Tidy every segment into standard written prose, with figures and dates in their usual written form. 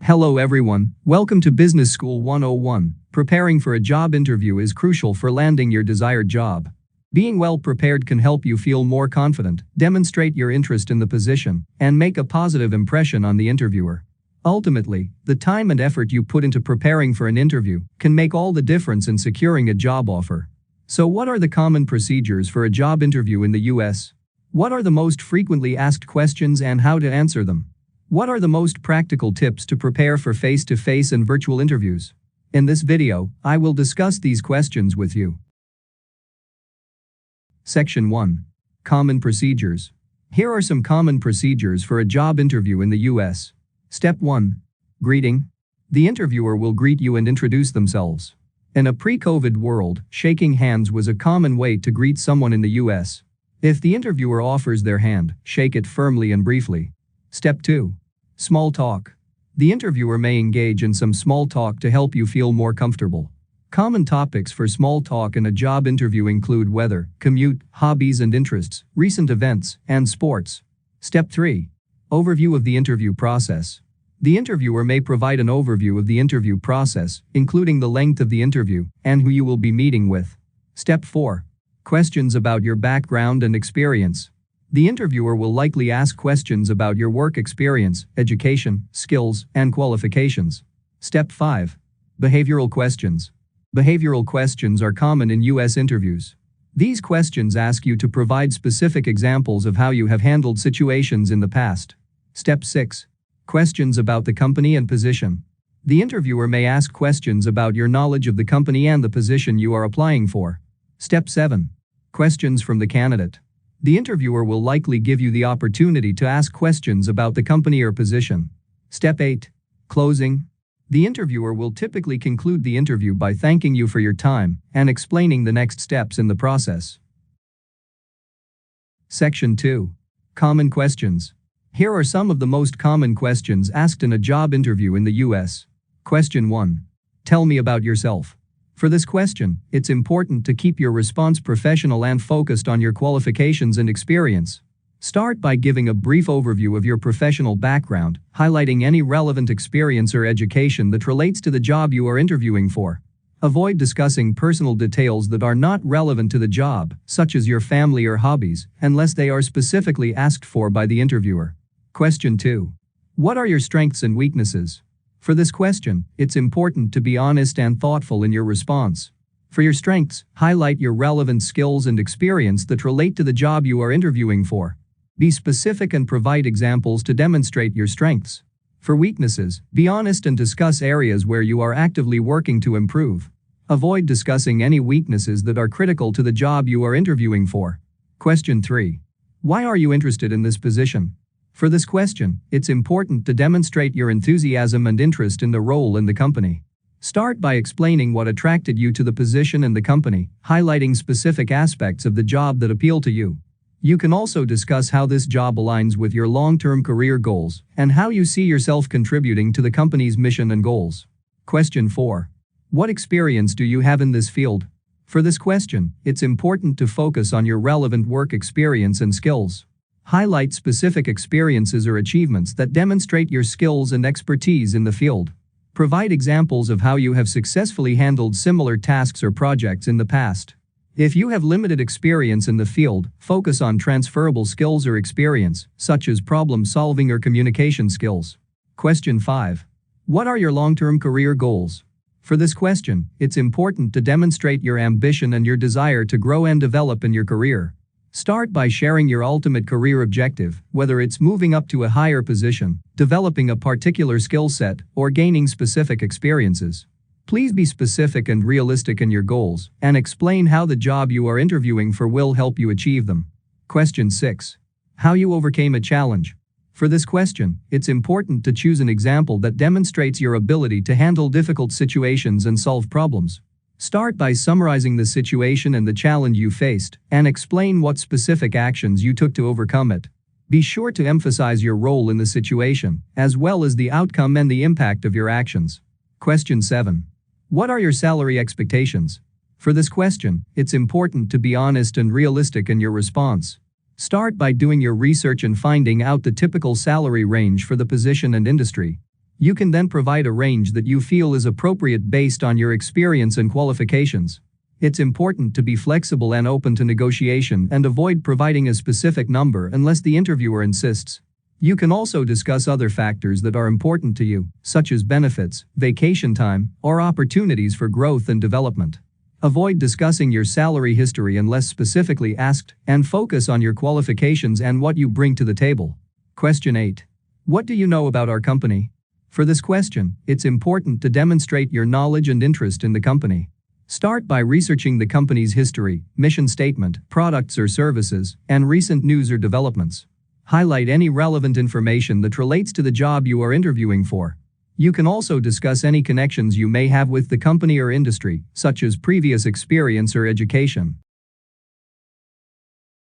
Hello everyone, welcome to Business School 101. Preparing for a job interview is crucial for landing your desired job. Being well prepared can help you feel more confident, demonstrate your interest in the position, and make a positive impression on the interviewer. Ultimately, the time and effort you put into preparing for an interview can make all the difference in securing a job offer. So what are the common procedures for a job interview in the US? What are the most frequently asked questions and how to answer them? What are the most practical tips to prepare for face-to-face and virtual interviews? In this video, I will discuss these questions with you. Section 1. Common procedures. Here are some common procedures for a job interview in the US. Step 1. Greeting. The interviewer will greet you and introduce themselves. In a pre-COVID world, shaking hands was a common way to greet someone in the US. If the interviewer offers their hand, shake it firmly and briefly. Step 2. Small talk. The interviewer may engage in some small talk to help you feel more comfortable. Common topics for small talk in a job interview include weather, commute, hobbies and interests, recent events, and sports. Step 3. Overview of the interview process. The interviewer may provide an overview of the interview process, including the length of the interview and who you will be meeting with. Step 4. Questions about your background and experience. The interviewer will likely ask questions about your work experience, education, skills, and qualifications. Step 5. Behavioral questions. Behavioral questions are common in US interviews. These questions ask you to provide specific examples of how you have handled situations in the past. Step 6. Questions about the company and position. The interviewer may ask questions about your knowledge of the company and the position you are applying for. Step 7. Questions from the candidate. The interviewer will likely give you the opportunity to ask questions about the company or position. Step 8. Closing. The interviewer will typically conclude the interview by thanking you for your time and explaining the next steps in the process. Section 2. Common questions. Here are some of the most common questions asked in a job interview in the US. Question 1. Tell me about yourself. For this question, it's important to keep your response professional and focused on your qualifications and experience. Start by giving a brief overview of your professional background, highlighting any relevant experience or education that relates to the job you are interviewing for. Avoid discussing personal details that are not relevant to the job, such as your family or hobbies, unless they are specifically asked for by the interviewer. Question 2. What are your strengths and weaknesses? For this question, it's important to be honest and thoughtful in your response. For your strengths, highlight your relevant skills and experience that relate to the job you are interviewing for. Be specific and provide examples to demonstrate your strengths. For weaknesses, be honest and discuss areas where you are actively working to improve. Avoid discussing any weaknesses that are critical to the job you are interviewing for. Question 3. Why are you interested in this position? For this question, it's important to demonstrate your enthusiasm and interest in the role in the company. Start by explaining what attracted you to the position and the company, highlighting specific aspects of the job that appeal to you. You can also discuss how this job aligns with your long-term career goals and how you see yourself contributing to the company's mission and goals. Question 4. What experience do you have in this field? For this question, it's important to focus on your relevant work experience and skills. Highlight specific experiences or achievements that demonstrate your skills and expertise in the field. Provide examples of how you have successfully handled similar tasks or projects in the past. If you have limited experience in the field, focus on transferable skills or experience, such as problem solving or communication skills. Question 5. What are your long-term career goals? For this question, it's important to demonstrate your ambition and your desire to grow and develop in your career. Start by sharing your ultimate career objective, whether it's moving up to a higher position, developing a particular skill set, or gaining specific experiences. Please be specific and realistic in your goals, and explain how the job you are interviewing for will help you achieve them. Question 6. How you overcame a challenge. For this question, it's important to choose an example that demonstrates your ability to handle difficult situations and solve problems. Start by summarizing the situation and the challenge you faced, and explain what specific actions you took to overcome it. Be sure to emphasize your role in the situation, as well as the outcome and the impact of your actions. Question 7. What are your salary expectations? For this question, it's important to be honest and realistic in your response. Start by doing your research and finding out the typical salary range for the position and industry. You can then provide a range that you feel is appropriate based on your experience and qualifications. It's important to be flexible and open to negotiation and avoid providing a specific number unless the interviewer insists. You can also discuss other factors that are important to you, such as benefits, vacation time, or opportunities for growth and development. Avoid discussing your salary history unless specifically asked, and focus on your qualifications and what you bring to the table. Question 8. What do you know about our company? For this question, it's important to demonstrate your knowledge and interest in the company. Start by researching the company's history, mission statement, products or services, and recent news or developments. Highlight any relevant information that relates to the job you are interviewing for. You can also discuss any connections you may have with the company or industry, such as previous experience or education.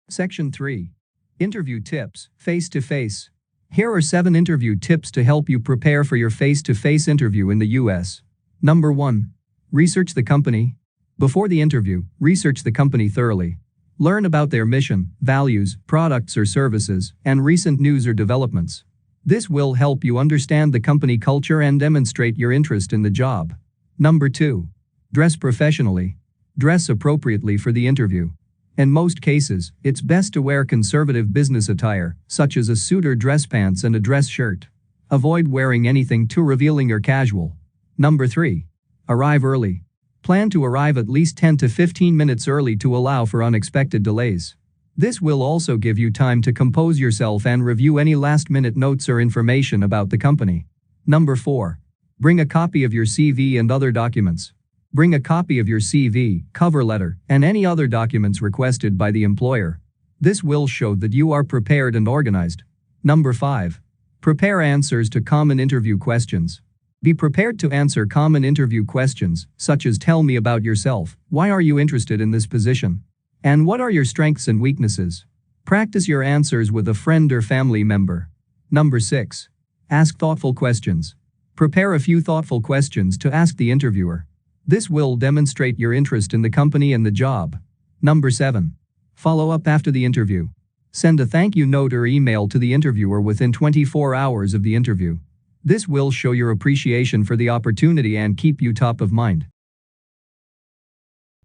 Section 3. Interview tips, face-to-face. Here are 7 interview tips to help you prepare for your face-to-face interview in the US. Number 1. Research the company. Before the interview, research the company thoroughly. Learn about their mission, values, products or services, and recent news or developments. This will help you understand the company culture and demonstrate your interest in the job. Number 2. Dress professionally. Dress appropriately for the interview. In most cases, it's best to wear conservative business attire, such as a suit or dress pants and a dress shirt. Avoid wearing anything too revealing or casual. Number 3. Arrive early. Plan to arrive at least 10 to 15 minutes early to allow for unexpected delays. This will also give you time to compose yourself and review any last-minute notes or information about the company. Number 4. Bring a copy of your CV and other documents. Bring a copy of your CV, cover letter, and any other documents requested by the employer. This will show that you are prepared and organized. Number 5. Prepare answers to common interview questions. Be prepared to answer common interview questions, such as tell me about yourself, why are you interested in this position, and what are your strengths and weaknesses. Practice your answers with a friend or family member. Number 6. Ask thoughtful questions. Prepare a few thoughtful questions to ask the interviewer. This will demonstrate your interest in the company and the job. Number 7. Follow up after the interview. Send a thank you note or email to the interviewer within 24 hours of the interview. This will show your appreciation for the opportunity and keep you top of mind.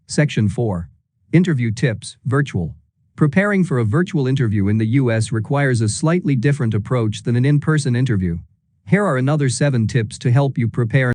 Section 4. Interview tips, virtual. Preparing for a virtual interview in the US requires a slightly different approach than an in-person interview. Here are another 7 tips to help you prepare.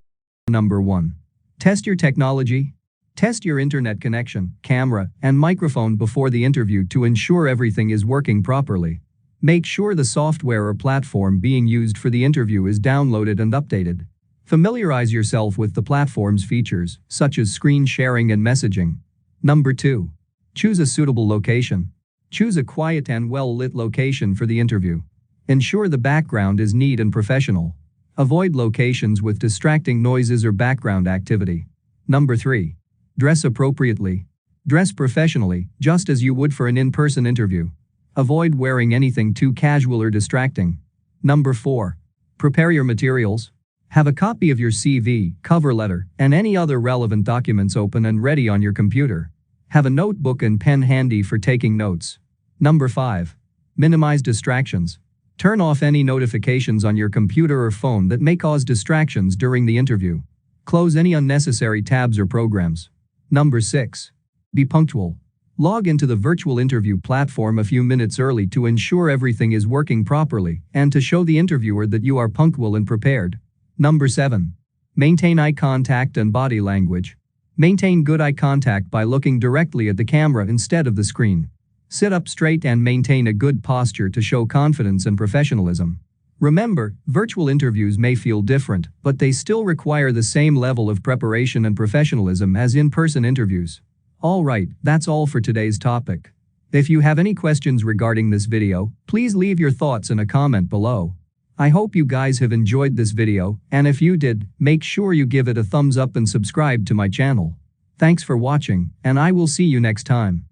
Number 1. Test your technology. Test your internet connection, camera, and microphone before the interview to ensure everything is working properly. Make sure the software or platform being used for the interview is downloaded and updated. Familiarize yourself with the platform's features, such as screen sharing and messaging. Number 2. Choose a suitable location. Choose a quiet and well-lit location for the interview. Ensure the background is neat and professional. Avoid locations with distracting noises or background activity. Number 3. Dress appropriately. Dress professionally, just as you would for an in-person interview. Avoid wearing anything too casual or distracting. Number 4. Prepare your materials. Have a copy of your CV, cover letter, and any other relevant documents open and ready on your computer. Have a notebook and pen handy for taking notes. Number 5. Minimize distractions. Turn off any notifications on your computer or phone that may cause distractions during the interview. Close any unnecessary tabs or programs. Number 6. Be punctual. Log into the virtual interview platform a few minutes early to ensure everything is working properly and to show the interviewer that you are punctual and prepared. Number 7. Maintain eye contact and body language. Maintain good eye contact by looking directly at the camera instead of the screen. Sit up straight and maintain a good posture to show confidence and professionalism. Remember, virtual interviews may feel different, but they still require the same level of preparation and professionalism as in-person interviews. Alright, that's all for today's topic. If you have any questions regarding this video, please leave your thoughts in a comment below. I hope you guys have enjoyed this video, and if you did, make sure you give it a thumbs up and subscribe to my channel. Thanks for watching, and I will see you next time.